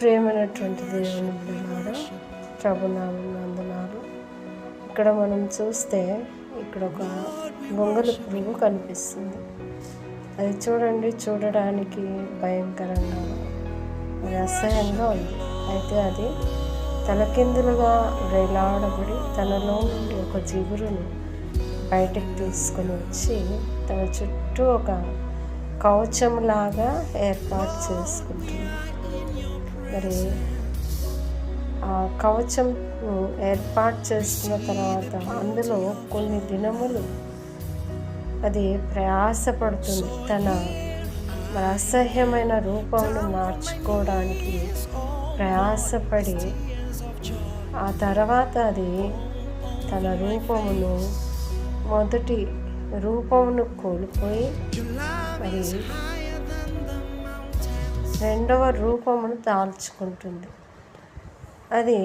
ప్రియమైనటువంటి దేవుని బిడ్డలారా, ప్రభునామం వందనాలు. ఇక్కడ మనం చూస్తే ఇక్కడ ఒక గొంగళి పురుగు కనిపిస్తుంది. అది చూడండి, చూడడానికి భయంకరంగా అది అసహ్యంగా ఉంది. అయితే అది తలకిందులుగా వేలాడబడి తనలో నుండి ఒక జిగురును బయటకు తీసుకొని వచ్చి తన చుట్టూ ఒక కవచంలాగా ఏర్పాటు చేసుకుంటుంది. మరి ఆ కవచం ఏర్పాటు చేసుకున్న తర్వాత అందులో కొన్ని దినములు అది ప్రయాసపడుతుంది. తన అసహ్యమైన రూపంను మార్చుకోవడానికి ప్రయాసపడి ఆ తర్వాత అది తన మొదటి రూపమును కోల్పోయి మరి రెండవ రూపమును దాల్చుకుంటుంది. అది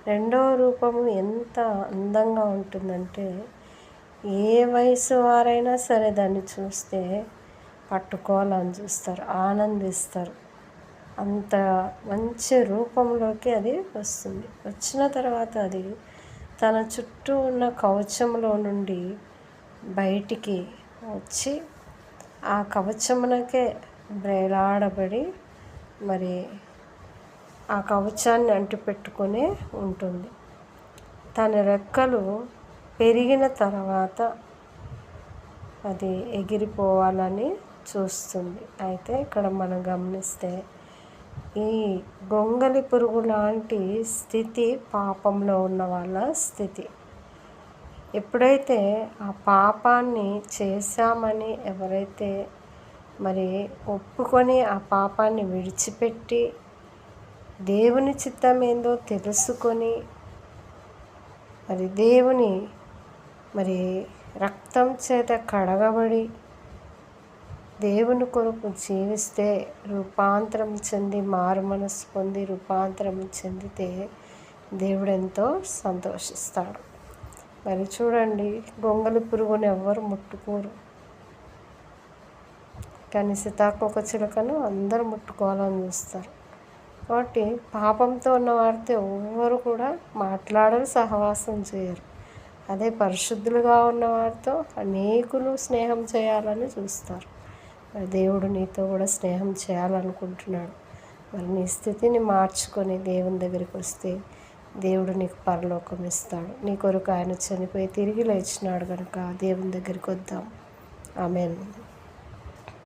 రెండవ రూపము ఎంత అందంగా ఉంటుందంటే ఏ వయసు వారైనా సరే దాన్ని చూస్తే పట్టుకోవాలని చూస్తారు, ఆనందిస్తారు. అంత మంచి రూపంలోకి అది వస్తుంది. వచ్చిన తర్వాత అది తన చుట్టూ ఉన్న కవచంలో నుండి బయటికి వచ్చి ఆ కవచమునకే వేలాడబడి మరి ఆ కవచాన్ని అంటిపెట్టుకునే ఉంటుంది. తన రెక్కలు పెరిగిన తర్వాత అది ఎగిరిపోవాలని చూస్తుంది. అయితే ఇక్కడ మనం గమనిస్తే ఈ గొంగళి పురుగు లాంటి స్థితి పాపంలో ఉన్న వాళ్ళ స్థితి. ఎప్పుడైతే ఆ పాపాన్ని చేశామని ఎవరైతే మరి ఒప్పుకొని ఆ పాపాన్ని విడిచిపెట్టి దేవుని చిత్తం ఏందో తెలుసుకొని మరి దేవుని రక్తం చేత కడగబడి దేవుని కొరకు జీవిస్తే రూపాంతరం చెంది మారు మనసు పొంది రూపాంతరం చెందితే దేవుడు ఎంతో సంతోషిస్తాడు. మరి చూడండి, గొంగళి పురుగుని ఎవ్వరు ముట్టుకోరు, కానీ సీతాకోక చిలుకను అందరూ ముట్టుకోవాలని చూస్తారు. కాబట్టి పాపంతో ఉన్న వారితో ఎవ్వరు కూడా మాట్లాడరు, సహవాసం చేయరు. అదే పరిశుద్ధులుగా ఉన్న వారితో అనేకులు స్నేహం చేయాలని చూస్తారు. మరి దేవుడు నీతో కూడా స్నేహం చేయాలనుకుంటున్నాడు. మరి నీ స్థితిని మార్చుకొని దేవుని దగ్గరికి వస్తే దేవుడు నీకు పరలోకం ఇస్తాడు. నీ కొరకు ఆయన చనిపోయి తిరిగి లేచినాడు కనుక దేవుని దగ్గరికి వద్దాం. ఆమేన్.